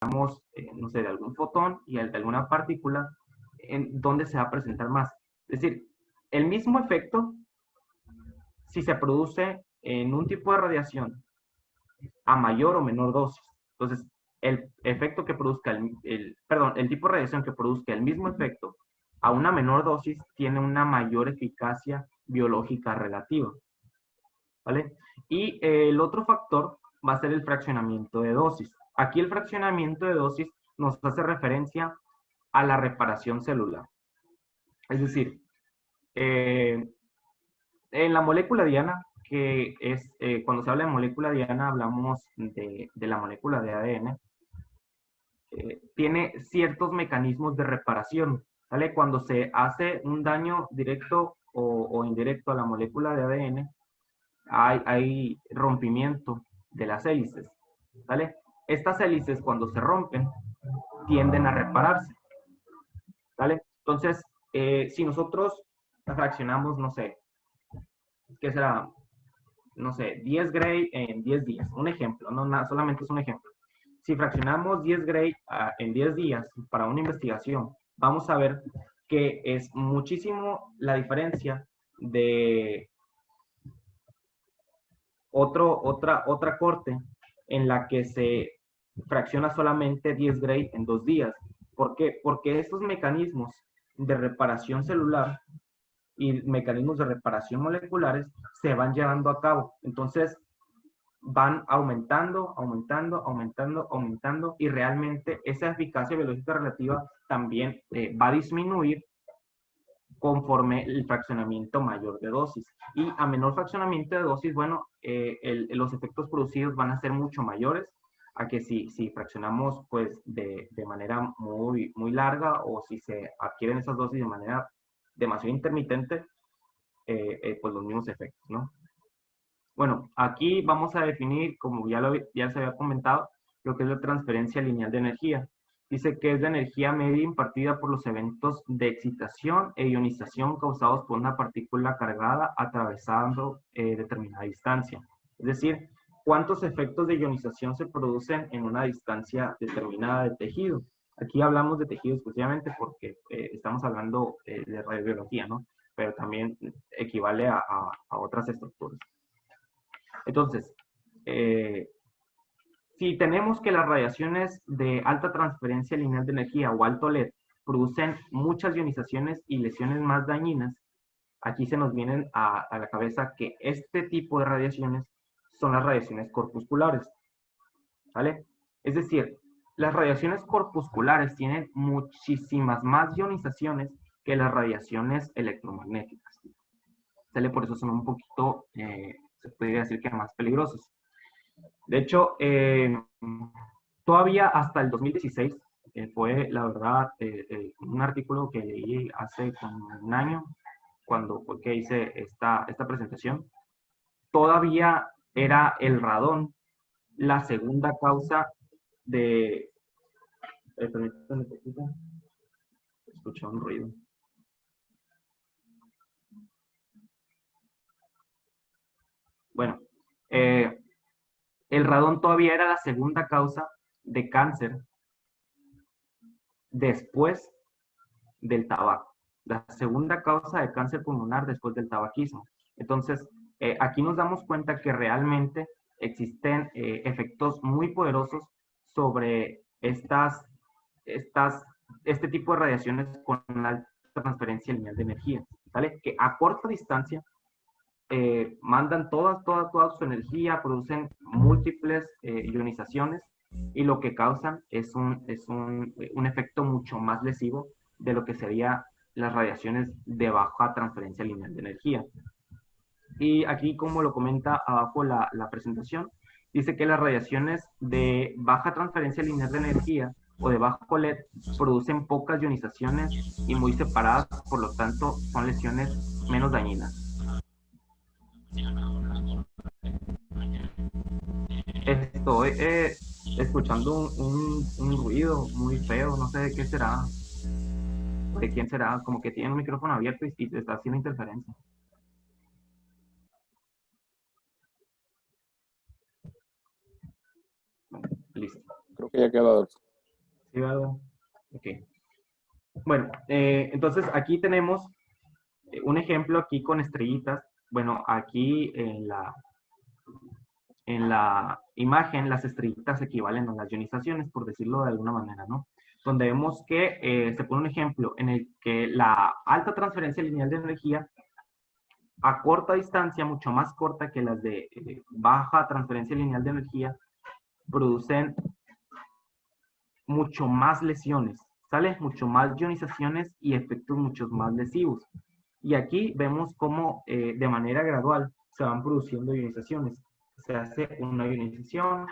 no sé, de algún fotón y de alguna partícula, en dónde se va a presentar más. Es decir, el mismo efecto, si se produce en un tipo de radiación a mayor o menor dosis. Entonces, el efecto que produzca, perdón, el tipo de radiación que produzca el mismo efecto a una menor dosis tiene una mayor eficacia biológica relativa. ¿Vale? Y el otro factor va a ser el fraccionamiento de dosis. Aquí el fraccionamiento de dosis nos hace referencia a la reparación celular. Es decir, en la molécula diana, que es, cuando se habla de molécula diana, hablamos de la molécula de ADN, tiene ciertos mecanismos de reparación, ¿vale? Cuando se hace un daño directo o indirecto a la molécula de ADN, hay rompimiento de las hélices, ¿vale? Estas hélices, cuando se rompen, tienden a repararse, ¿vale? Entonces, si nosotros fraccionamos, no sé, ¿qué será? No sé, 10 Gray en 10 días. Un ejemplo, no solamente es un ejemplo. Si fraccionamos 10 Gray en 10 días para una investigación, vamos a ver que es muchísimo la diferencia de otra corte en la que se fracciona solamente 10 Gray en 2 días. ¿Por qué? Porque estos mecanismos de reparación celular y mecanismos de reparación moleculares se van llevando a cabo. Entonces, van aumentando, aumentando, aumentando, aumentando, y realmente esa eficacia biológica relativa también va a disminuir conforme el fraccionamiento mayor de dosis. Y a menor fraccionamiento de dosis, bueno, los efectos producidos van a ser mucho mayores a que si fraccionamos pues de manera muy larga, o si se adquieren esas dosis de manera demasiado intermitente, pues los mismos efectos, ¿no? Bueno, aquí vamos a definir, como ya se había comentado, lo que es la transferencia lineal de energía. Dice que es la energía media impartida por los eventos de excitación e ionización causados por una partícula cargada atravesando determinada distancia. Es decir, cuántos efectos de ionización se producen en una distancia determinada de tejido. Aquí hablamos de tejido exclusivamente porque estamos hablando de radiobiología, ¿no? Pero también equivale a otras estructuras. Entonces, si tenemos que las radiaciones de alta transferencia lineal de energía o alto LED producen muchas ionizaciones y lesiones más dañinas, aquí se nos vienen a la cabeza que este tipo de radiaciones son las radiaciones corpusculares, ¿vale? Es decir, las radiaciones corpusculares tienen muchísimas más ionizaciones que las radiaciones electromagnéticas, ¿vale? Por eso son un poquito, se podría decir que más peligrosos. De hecho, todavía hasta el 2016, fue la verdad un artículo que leí hace como un año, cuando fue que hice esta presentación, todavía era el radón la segunda causa de... permítanme un poquito, escuché un ruido. Bueno, el radón todavía era la segunda causa de cáncer después del tabaco. La segunda causa de cáncer pulmonar después del tabaquismo. Entonces, aquí nos damos cuenta que realmente existen efectos muy poderosos sobre este tipo de radiaciones con alta transferencia lineal de energía, ¿vale? Que a corta distancia mandan toda su energía, producen múltiples ionizaciones, y lo que causan es un efecto mucho más lesivo de lo que serían las radiaciones de baja transferencia lineal de energía. Y aquí, como lo comenta abajo la presentación, dice que las radiaciones de baja transferencia lineal de energía o de bajo LED producen pocas ionizaciones y muy separadas, por lo tanto son lesiones menos dañinas. Estoy escuchando un ruido muy feo, no sé de qué será, de quién será, como que tiene un micrófono abierto y te está haciendo interferencia. Bueno, listo. Creo que ya quedó. ¿Sí, verdad? Ok. Bueno, entonces aquí tenemos un ejemplo aquí con estrellitas. Bueno, aquí en la imagen las estrellitas equivalen a las ionizaciones, por decirlo de alguna manera, ¿no? Donde vemos que se pone un ejemplo en el que la alta transferencia lineal de energía a corta distancia, mucho más corta que las de baja transferencia lineal de energía, producen mucho más lesiones, ¿sale? Mucho más ionizaciones y efectos mucho más lesivos. Y aquí vemos cómo de manera gradual se van produciendo ionizaciones. Se hace una ionización,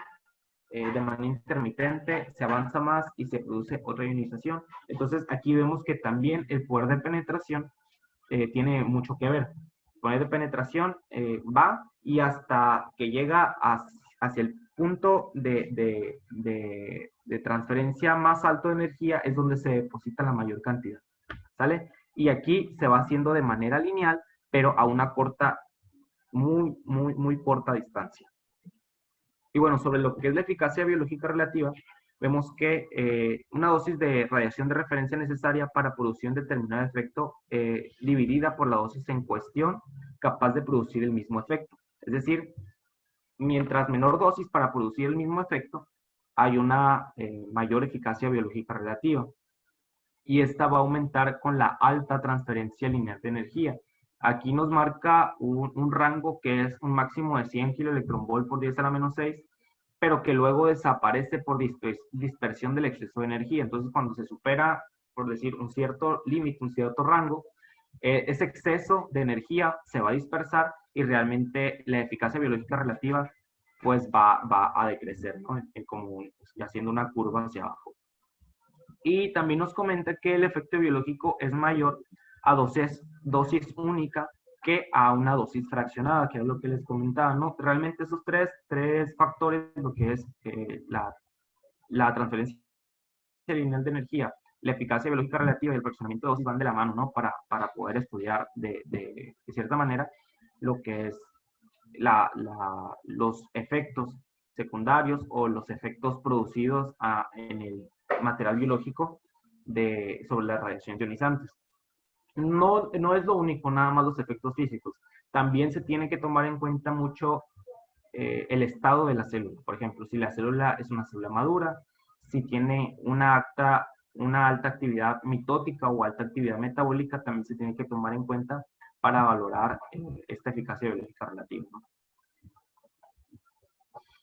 de manera intermitente, se avanza más y se produce otra ionización. Entonces aquí vemos que también el poder de penetración tiene mucho que ver. El poder de penetración va y hasta que llega hacia el punto de transferencia más alto de energía es donde se deposita la mayor cantidad, ¿sale? Y aquí se va haciendo de manera lineal, pero a una corta, muy corta distancia. Y bueno, sobre lo que es la eficacia biológica relativa, vemos que una dosis de radiación de referencia necesaria para producir un determinado efecto dividida por la dosis en cuestión capaz de producir el mismo efecto. Es decir, mientras menor dosis para producir el mismo efecto, hay una mayor eficacia biológica relativa. Y esta va a aumentar con la alta transferencia lineal de energía. Aquí nos marca un rango que es un máximo de 100 kiloelectronvolt por 10 a la menos 6, pero que luego desaparece por dispersión del exceso de energía. Entonces, cuando se supera, por decir, un cierto límite, un cierto rango, ese exceso de energía se va a dispersar y realmente la eficacia biológica relativa pues va a decrecer, ¿no? Como haciendo una curva hacia abajo. Y también nos comenta que el efecto biológico es mayor a dosis única que a una dosis fraccionada, que es lo que les comentaba, ¿no? Realmente esos tres factores, lo que es la transferencia lineal de energía, la eficacia biológica relativa y el fraccionamiento de dosis van de la mano, ¿no? Para poder estudiar de cierta manera lo que es los efectos secundarios o los efectos producidos en el material biológico sobre las radiaciones ionizantes. No es lo único, nada más los efectos físicos. También se tiene que tomar en cuenta mucho el estado de la célula. Por ejemplo, si la célula es una célula madura, si tiene una alta actividad mitótica o alta actividad metabólica, también se tiene que tomar en cuenta para valorar esta eficacia biológica relativa, ¿no?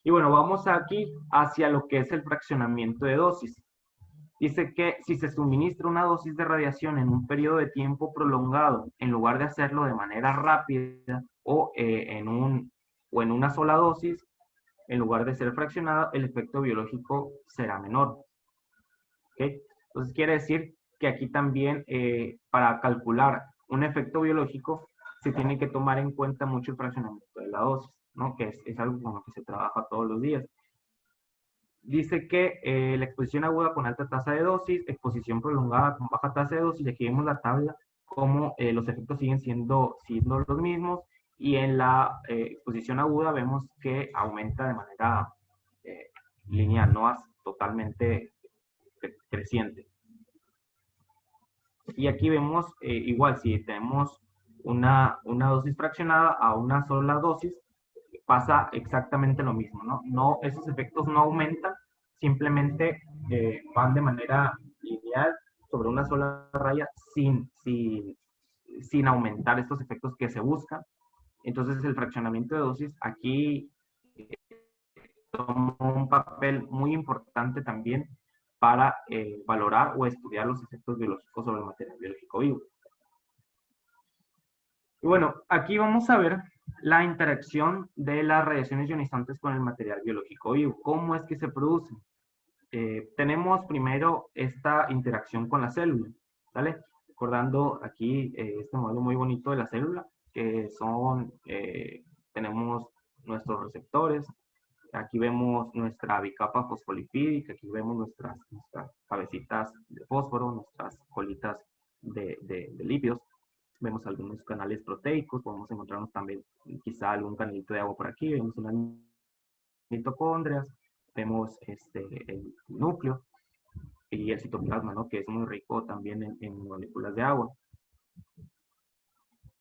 Y bueno, vamos aquí hacia lo que es el fraccionamiento de dosis. Dice que si se suministra una dosis de radiación en un periodo de tiempo prolongado, en lugar de hacerlo de manera rápida o en una sola dosis, en lugar de ser fraccionada, el efecto biológico será menor. ¿Okay? Entonces quiere decir que aquí también para calcular un efecto biológico se tiene que tomar en cuenta mucho el fraccionamiento de la dosis, ¿no? Que es algo con lo que se trabaja todos los días. Dice que la exposición aguda con alta tasa de dosis, exposición prolongada con baja tasa de dosis, y aquí vemos la tabla como los efectos siguen siendo los mismos, y en la exposición aguda vemos que aumenta de manera eh, lineal, no es totalmente creciente. Y aquí vemos igual, si tenemos una dosis fraccionada a una sola dosis, pasa exactamente lo mismo, ¿no? Esos efectos no aumentan, simplemente van de manera lineal sobre una sola raya sin aumentar estos efectos que se buscan. Entonces el fraccionamiento de dosis aquí toma un papel muy importante también para valorar o estudiar los efectos biológicos sobre el material biológico vivo. Y bueno, aquí vamos a ver la interacción de las radiaciones ionizantes con el material biológico vivo. ¿Cómo es que se producen? Tenemos primero esta interacción con la célula, ¿vale? Recordando aquí este modelo muy bonito de la célula, que tenemos nuestros receptores, aquí vemos nuestra bicapa fosfolipídica, aquí vemos nuestras cabecitas de fósforo, nuestras colitas de lípidos, vemos algunos canales proteicos, podemos encontrarnos también quizá algún canalito de agua por aquí, vemos unas mitocondrias, vemos el núcleo, y el citoplasma, ¿no? Que es muy rico también en moléculas de agua.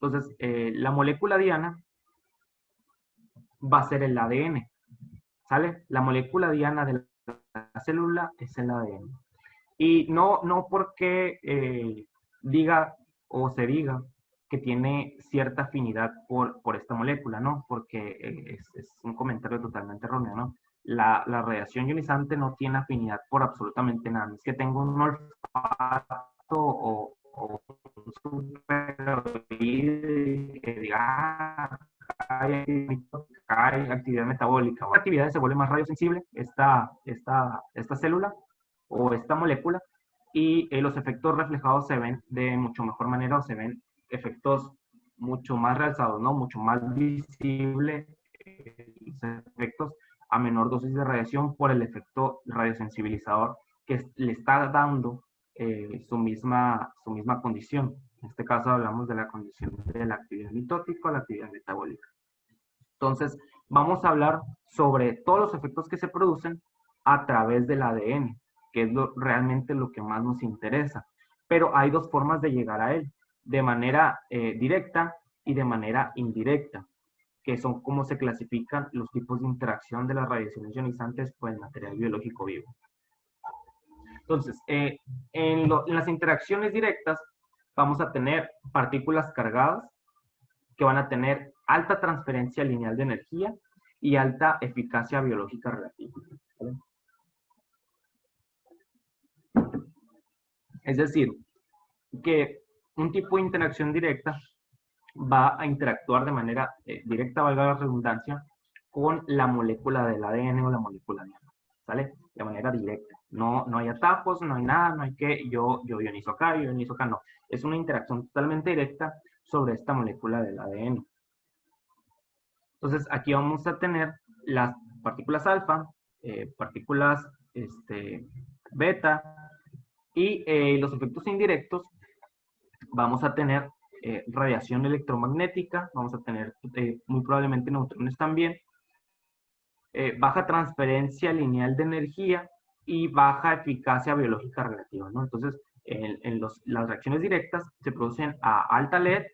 Entonces, la molécula diana va a ser el ADN, ¿sale? La molécula diana de la célula es el ADN. Y no porque diga o se diga que tiene cierta afinidad por esta molécula, ¿no? Porque es un comentario totalmente erróneo, ¿no? La radiación ionizante no tiene afinidad por absolutamente nada. No es que tenga un olfato o un super que diga, hay actividad metabólica. La actividad se vuelve más radiosensible, esta célula o esta molécula, y los efectos reflejados se ven de mucho mejor manera, o se ven efectos mucho más realzados, ¿no? Mucho más visible los efectos a menor dosis de radiación por el efecto radiosensibilizador que le está dando su misma condición. En este caso hablamos de la condición de la actividad mitótica o la actividad metabólica. Entonces, vamos a hablar sobre todos los efectos que se producen a través del ADN, que es realmente lo que más nos interesa. Pero hay dos formas de llegar a él, de manera directa y de manera indirecta, que son cómo se clasifican los tipos de interacción de las radiaciones ionizantes con el material biológico vivo. Entonces, en las interacciones directas vamos a tener partículas cargadas que van a tener alta transferencia lineal de energía y alta eficacia biológica relativa, ¿vale? Es decir, que un tipo de interacción directa va a interactuar de manera directa, valga la redundancia, con la molécula del ADN o la molécula diana, ¿sale? De manera directa. No hay atajos, no hay nada, no hay que yo ionizo acá, yo ionizo acá, no. Es una interacción totalmente directa sobre esta molécula del ADN. Entonces, aquí vamos a tener las partículas alfa, partículas beta, y los efectos indirectos. Vamos a tener radiación electromagnética, vamos a tener muy probablemente neutrones también, baja transferencia lineal de energía y baja eficacia biológica relativa, ¿no? Entonces, las reacciones directas se producen a alta LED.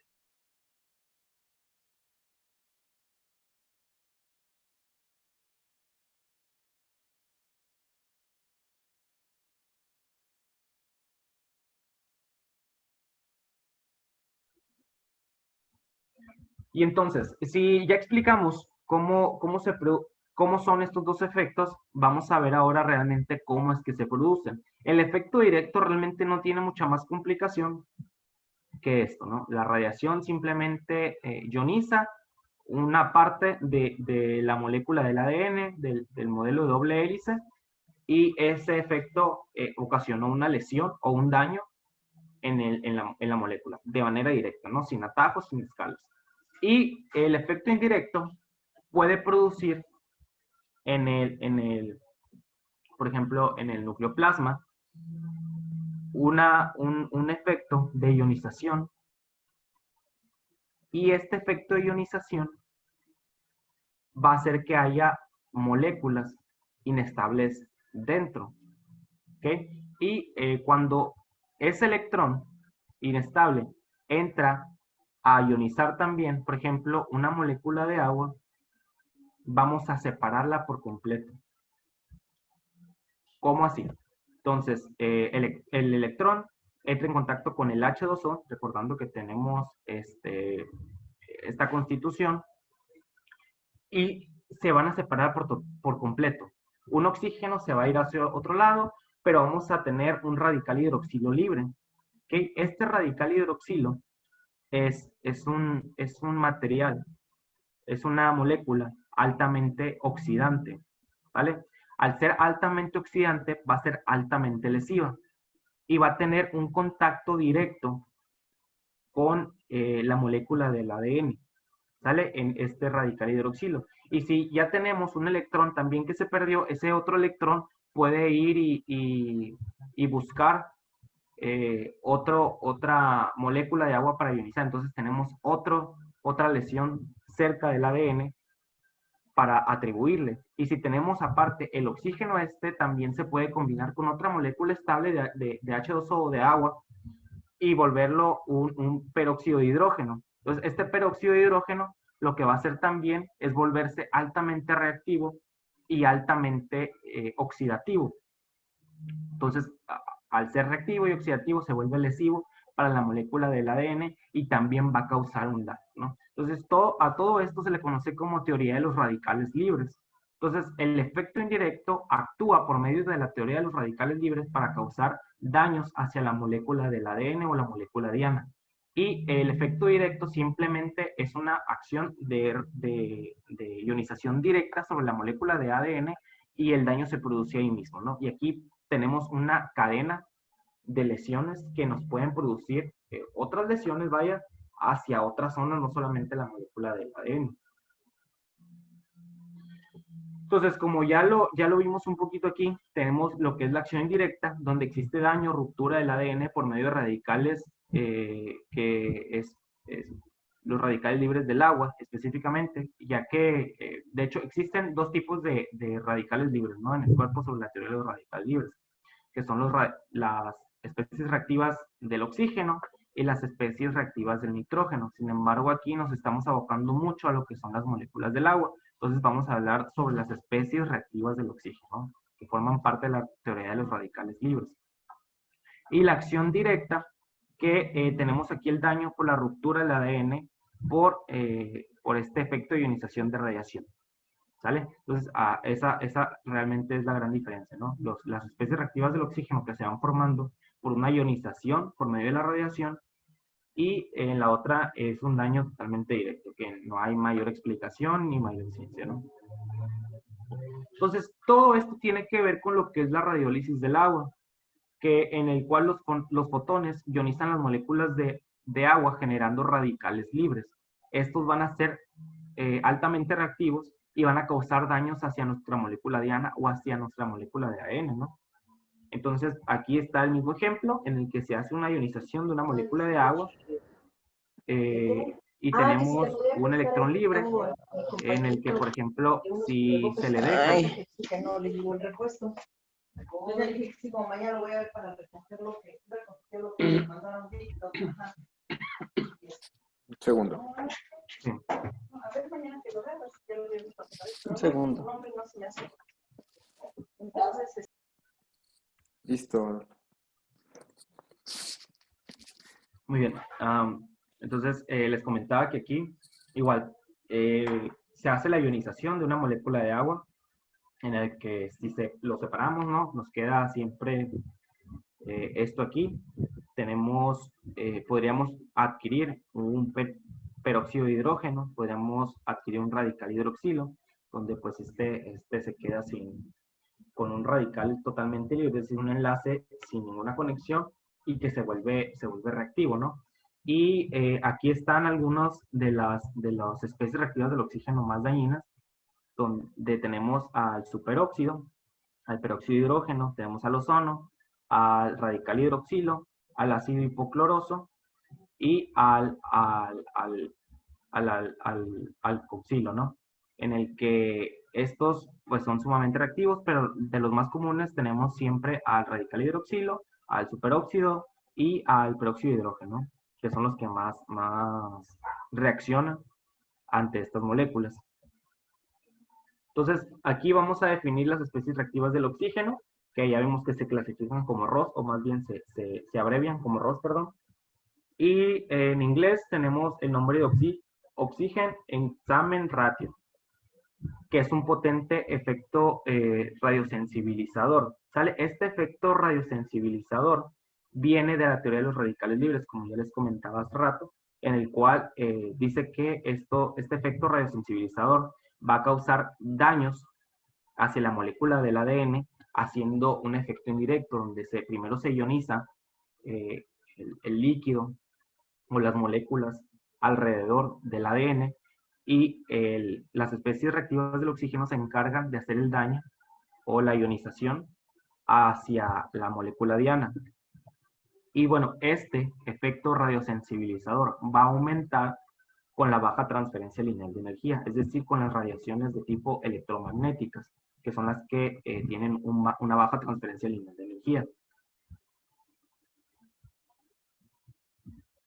Y entonces, si ya explicamos cómo son estos dos efectos, vamos a ver ahora realmente cómo es que se producen. El efecto directo realmente no tiene mucha más complicación que esto, ¿no? La radiación simplemente ioniza una parte de la molécula del ADN, del modelo de doble hélice, y ese efecto ocasionó una lesión o un daño en la molécula, de manera directa, ¿no? Sin atajos, sin escalas. Y el efecto indirecto puede producir por ejemplo, en el nucleoplasma, un efecto de ionización. Y este efecto de ionización va a hacer que haya moléculas inestables dentro. ¿Okay? Y cuando ese electrón inestable entra a ionizar también, por ejemplo, una molécula de agua, vamos a separarla por completo. ¿Cómo así? Entonces, el electrón entra en contacto con el H2O, recordando que tenemos esta constitución, y se van a separar por completo. Un oxígeno se va a ir hacia otro lado, pero vamos a tener un radical hidroxilo libre. ¿Okay? Este radical hidroxilo es un material, es una molécula altamente oxidante, ¿vale? Al ser altamente oxidante, va a ser altamente lesiva y va a tener un contacto directo con la molécula del ADN, ¿sale? En este radical hidroxilo. Y si ya tenemos un electrón también que se perdió, ese otro electrón puede ir y buscar otra molécula de agua para ionizar. Entonces tenemos otra lesión cerca del ADN para atribuirle. Y si tenemos aparte el oxígeno también se puede combinar con otra molécula estable de H2O o de agua y volverlo un peróxido de hidrógeno. Entonces, este peróxido de hidrógeno lo que va a hacer también es volverse altamente reactivo y altamente oxidativo. Entonces, al ser reactivo y oxidativo, se vuelve lesivo para la molécula del ADN y también va a causar un daño, ¿no? Entonces, a todo esto se le conoce como teoría de los radicales libres. Entonces, el efecto indirecto actúa por medio de la teoría de los radicales libres para causar daños hacia la molécula del ADN o la molécula diana. Y el efecto directo simplemente es una acción de ionización directa sobre la molécula de ADN y el daño se produce ahí mismo, ¿no? Y aquí tenemos una cadena de lesiones que nos pueden producir otras lesiones, vaya, hacia otras zonas, no solamente la molécula del ADN. Entonces, como ya lo vimos un poquito aquí, tenemos lo que es la acción indirecta, donde existe daño, ruptura del ADN por medio de radicales, que es los radicales libres del agua, específicamente, ya que, de hecho, existen dos tipos de radicales libres, ¿no? En el cuerpo sobre la teoría de los radicales libres, que son las especies reactivas del oxígeno y las especies reactivas del nitrógeno. Sin embargo, aquí nos estamos abocando mucho a lo que son las moléculas del agua. Entonces vamos a hablar sobre las especies reactivas del oxígeno, que forman parte de la teoría de los radicales libres. Y la acción directa, que tenemos aquí el daño por la ruptura del ADN por este efecto de ionización de radiación. ¿Sale? Entonces, esa realmente es la gran diferencia, ¿no? Las especies reactivas del oxígeno que se van formando por una ionización por medio de la radiación, y en la otra es un daño totalmente directo, que no hay mayor explicación ni mayor ciencia, ¿no? Entonces, todo esto tiene que ver con lo que es la radiólisis del agua, en el cual los fotones ionizan las moléculas de agua generando radicales libres. Estos van a ser altamente reactivos y van a causar daños hacia nuestra molécula diana o hacia nuestra molécula de ADN, ¿no? Entonces, aquí está el mismo ejemplo en el que se hace una ionización de una molécula de agua y tenemos un electrón libre en el que, por ejemplo, si se le deja... mañana voy a ver para recoger lo que me mandaron. Un segundo. Sí. A ver, mañana que lo veas, ya lo había visto. Un segundo. Entonces, Listo. Muy bien. Entonces, les comentaba que aquí, igual, se hace la ionización de una molécula de agua, en el que si lo separamos, ¿no? Nos queda siempre esto aquí. Podríamos adquirir un peróxido de hidrógeno, podríamos adquirir un radical hidroxilo, donde pues este se queda con un radical totalmente libre, es decir, un enlace sin ninguna conexión y que se vuelve reactivo, ¿no? Y aquí están algunos de las especies reactivas del oxígeno más dañinas, donde tenemos al superóxido, al peróxido de hidrógeno, tenemos al ozono, al radical hidroxilo, al ácido hipocloroso y al alcoxilo, ¿no? En el que estos pues son sumamente reactivos, pero de los más comunes tenemos siempre al radical hidroxilo, al superóxido y al peróxido de hidrógeno, que son los que más reaccionan ante estas moléculas. Entonces, aquí vamos a definir las especies reactivas del oxígeno, que ya vimos que se clasifican como ROS, o más bien se abrevian como ROS, perdón. Y en inglés tenemos el nombre de Oxygen Entrainment Ratio, que es un potente efecto radiosensibilizador. ¿Sale? Este efecto radiosensibilizador viene de la teoría de los radicales libres, como ya les comentaba hace rato, en el cual dice que este efecto radiosensibilizador va a causar daños hacia la molécula del ADN, haciendo un efecto indirecto, donde primero se ioniza el líquido o las moléculas alrededor del ADN, y las especies reactivas del oxígeno se encargan de hacer el daño o la ionización hacia la molécula diana. Y bueno, este efecto radiosensibilizador va a aumentar con la baja transferencia lineal de energía, es decir, con las radiaciones de tipo electromagnéticas, que son las que tienen una baja transferencia lineal de energía.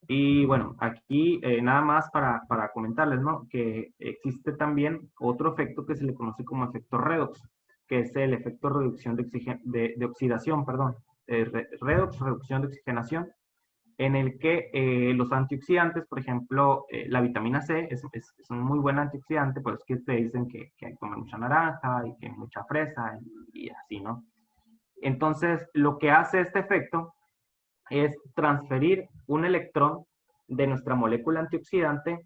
Y bueno, aquí nada más para comentarles, ¿no? Que existe también otro efecto que se le conoce como efecto redox, que es el efecto reducción de oxidación, perdón, redox, reducción de oxigenación, en el que los antioxidantes, por ejemplo, la vitamina C es un muy buen antioxidante, por eso es que te dicen que hay que comer mucha naranja y que mucha fresa y así, ¿no? Entonces, lo que hace este efecto es transferir un electrón de nuestra molécula antioxidante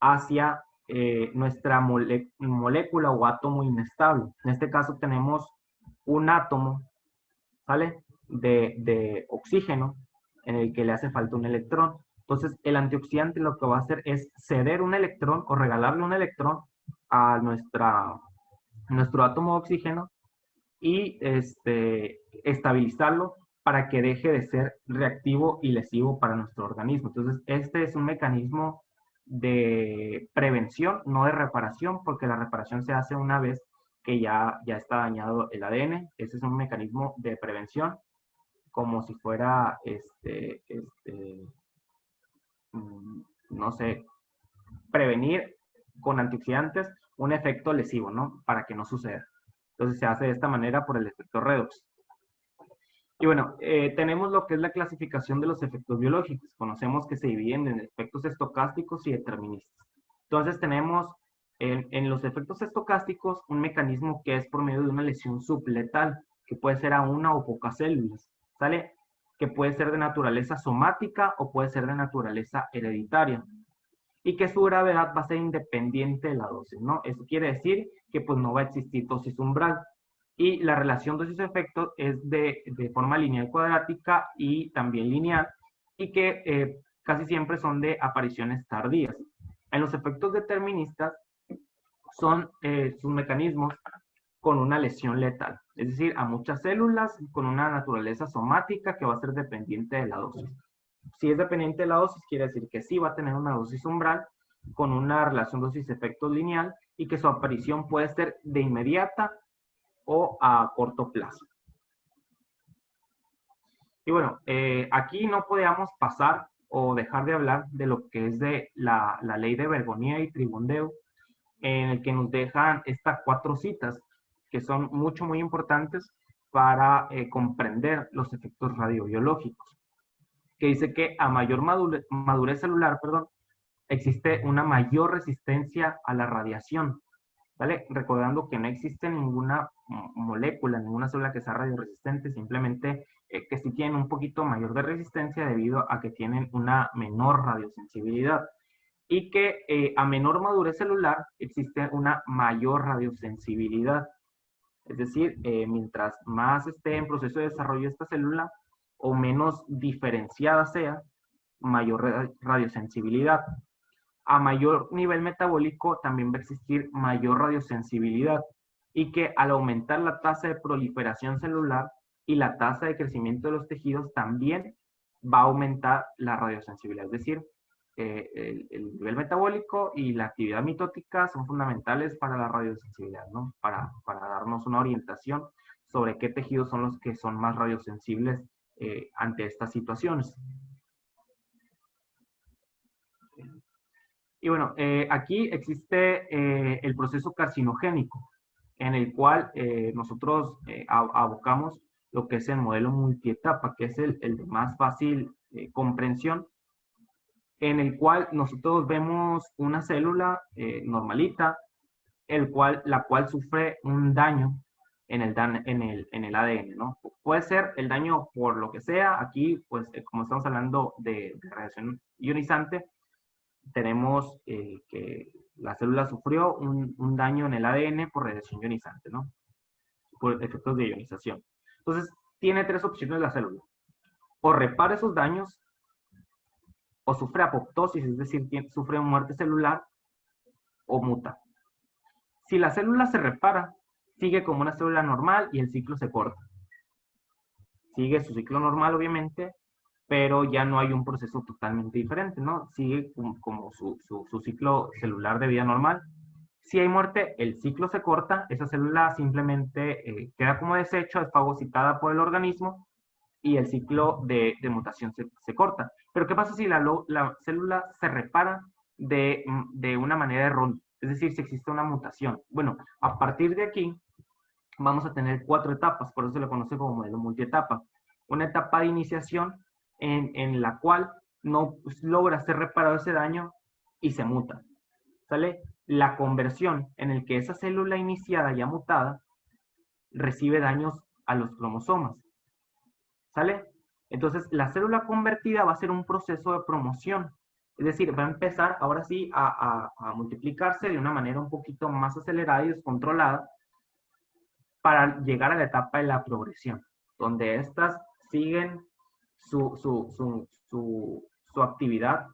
hacia nuestra molécula o átomo inestable. En este caso tenemos un átomo, ¿sale? De oxígeno en el que le hace falta un electrón. Entonces, el antioxidante lo que va a hacer es ceder un electrón o regalarle un electrón a nuestro átomo de oxígeno y estabilizarlo para que deje de ser reactivo y lesivo para nuestro organismo. Entonces, este es un mecanismo de prevención, no de reparación, porque la reparación se hace una vez que ya está dañado el ADN. Ese es un mecanismo de prevención, como si fuera, no sé, prevenir con antioxidantes un efecto lesivo, ¿no? Para que no suceda. Entonces se hace de esta manera por el efecto redox. Y bueno, tenemos lo que es la clasificación de los efectos biológicos. Conocemos que se dividen en efectos estocásticos y deterministas. Entonces tenemos en los efectos estocásticos un mecanismo que es por medio de una lesión subletal, que puede ser a una o pocas células, ¿sale? Que puede ser de naturaleza somática o puede ser de naturaleza hereditaria. Y que su gravedad va a ser independiente de la dosis, ¿no? Eso quiere decir que pues no va a existir dosis umbral. Y la relación dosis-efecto es de forma lineal cuadrática y también lineal, y que casi siempre son de apariciones tardías. En los efectos deterministas son sus mecanismos con una lesión letal, es decir, a muchas células con una naturaleza somática que va a ser dependiente de la dosis. Si es dependiente de la dosis, quiere decir que sí va a tener una dosis umbral con una relación dosis-efecto lineal y que su aparición puede ser de inmediata o a corto plazo. Y bueno, aquí no podíamos pasar o dejar de hablar de lo que es de la ley de Bergonié y Tribondeu, en el que nos dejan estas 4 citas que son muy importantes para comprender los efectos radiobiológicos, que dice que a mayor madurez celular, existe una mayor resistencia a la radiación, ¿vale? Recordando que no existe ninguna molécula, ninguna célula que sea radioresistente, simplemente que sí tienen un poquito mayor de resistencia debido a que tienen una menor radiosensibilidad. Y que a menor madurez celular existe una mayor radiosensibilidad. Es decir, mientras más esté en proceso de desarrollo esta célula o menos diferenciada sea, mayor radiosensibilidad. A mayor nivel metabólico también va a existir mayor radiosensibilidad y que al aumentar la tasa de proliferación celular y la tasa de crecimiento de los tejidos también va a aumentar la radiosensibilidad. Es decir, el nivel metabólico y la actividad mitótica son fundamentales para la radiosensibilidad, ¿no? Para darnos una orientación sobre qué tejidos son los que son más radiosensibles ante estas situaciones. Y bueno, aquí existe el proceso carcinogénico, en el cual nosotros abocamos lo que es el modelo multietapa, que es el de más fácil comprensión, en el cual nosotros vemos una célula normalita, la cual sufre un daño en el ADN, ¿no? Puede ser el daño por lo que sea. Aquí, pues, como estamos hablando de radiación ionizante, tenemos que la célula sufrió un daño en el ADN por radiación ionizante, ¿no? Por efectos de ionización. Entonces, tiene 3 opciones la célula. O repara esos daños, o sufre apoptosis, es decir, sufre muerte celular, o muta. Si la célula se repara, sigue como una célula normal y el ciclo se corta. Sigue su ciclo normal, obviamente, pero ya no hay un proceso totalmente diferente, ¿no? Sigue como su ciclo celular de vida normal. Si hay muerte, el ciclo se corta, esa célula simplemente queda como desecho, es fagocitada por el organismo y el ciclo de mutación se corta. Pero ¿qué pasa si la célula se repara de una manera errónea? Es decir, si existe una mutación. Bueno, a partir de aquí vamos a tener 4 etapas, por eso se lo conoce como modelo multietapa. Una etapa de iniciación en la cual no logra ser reparado ese daño y se muta. ¿Sale? La conversión en el que esa célula iniciada ya mutada recibe daños a los cromosomas. ¿Sale? Entonces, la célula convertida va a ser un proceso de promoción. Es decir, va a empezar ahora sí a multiplicarse de una manera un poquito más acelerada y descontrolada para llegar a la etapa de la progresión, donde éstas siguen su actividad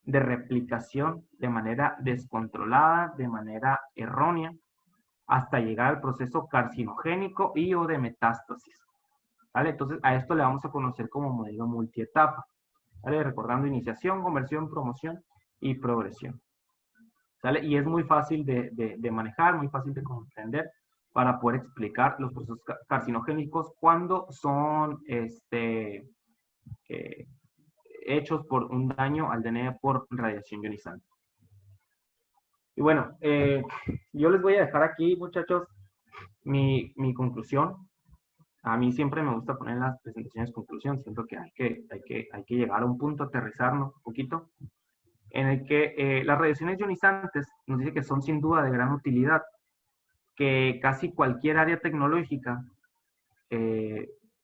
de replicación de manera descontrolada, de manera errónea, hasta llegar al proceso carcinogénico y o de metástasis. ¿Vale? Entonces, a esto le vamos a conocer como modelo multietapa. ¿Vale? Recordando iniciación, conversión, promoción y progresión. ¿Sale? Y es muy fácil de manejar, muy fácil de comprender para poder explicar los procesos carcinogénicos cuando son hechos por un daño al DNA por radiación ionizante. Y bueno, yo les voy a dejar aquí, muchachos, mi conclusión. A mí siempre me gusta poner en las presentaciones conclusión. Siento que hay que llegar a un punto, aterrizarnos un poquito, en el que las radiaciones ionizantes nos dice que son sin duda de gran utilidad, que casi cualquier área tecnológica,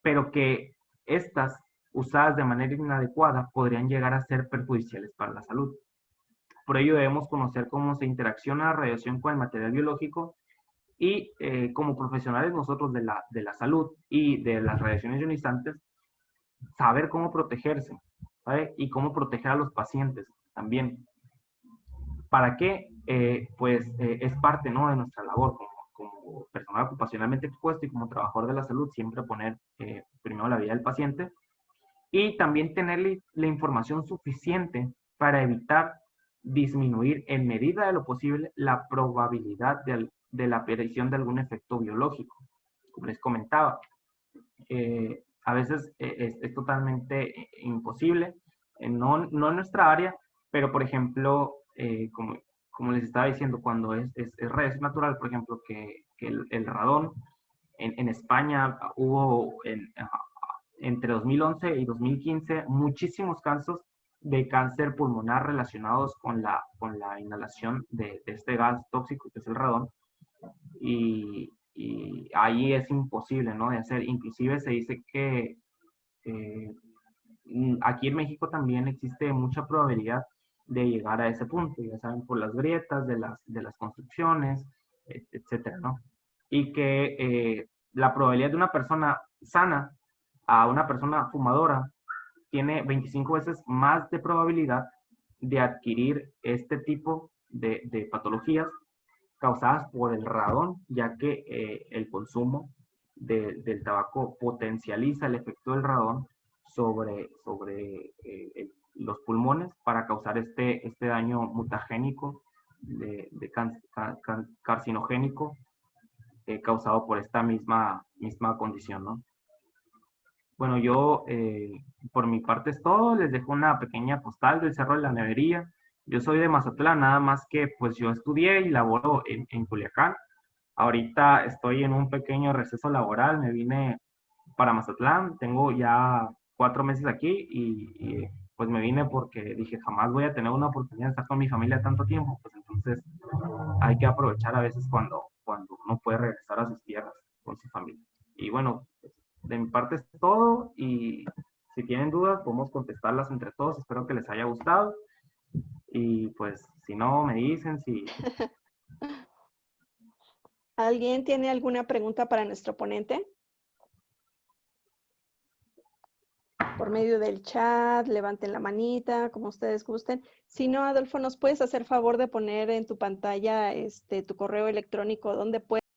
pero que estas usadas de manera inadecuada podrían llegar a ser perjudiciales para la salud. Por ello debemos conocer cómo se interacciona la radiación con el material biológico y como profesionales nosotros de la salud y de las radiaciones ionizantes, saber cómo protegerse, ¿sabe? Y cómo proteger a los pacientes también. ¿Para qué? Es parte, ¿no?, de nuestra labor como personal ocupacionalmente expuesto y como trabajador de la salud, siempre poner primero la vida del paciente y también tener la información suficiente para evitar disminuir en medida de lo posible la probabilidad de la aparición de algún efecto biológico. Como les comentaba, a veces es totalmente imposible, no en nuestra área, pero por ejemplo, como les estaba diciendo, cuando es radiación natural, por ejemplo, que el radón, en España hubo entre 2011 y 2015 muchísimos casos de cáncer pulmonar relacionados con la inhalación de este gas tóxico que es el radón, y ahí es imposible, ¿no?, de hacer. Inclusive se dice que aquí en México también existe mucha probabilidad de llegar a ese punto, ya saben, por las grietas de las construcciones, etcétera, ¿no? Y que la probabilidad de una persona sana a una persona fumadora tiene 25 veces más de probabilidad de adquirir este tipo de patologías causadas por el radón, ya que el consumo del tabaco potencializa el efecto del radón sobre los pulmones para causar este daño mutagénico, carcinogénico, causado por esta misma condición, ¿no? Bueno, yo por mi parte es todo. Les dejo una pequeña postal del Cerro de la Nevería. Yo soy de Mazatlán, nada más que pues yo estudié y laboro en Culiacán. Ahorita estoy en un pequeño receso laboral, me vine para Mazatlán, tengo ya 4 meses aquí y pues me vine porque dije jamás voy a tener una oportunidad de estar con mi familia tanto tiempo, pues entonces hay que aprovechar a veces cuando uno puede regresar a sus tierras con su familia. Y bueno, de mi parte es todo y si tienen dudas podemos contestarlas entre todos, espero que les haya gustado y pues si no me dicen si... ¿Alguien tiene alguna pregunta para nuestro ponente? Por medio del chat, levanten la manita, como ustedes gusten. Si no, Adolfo, ¿nos puedes hacer favor de poner en tu pantalla tu correo electrónico donde puedes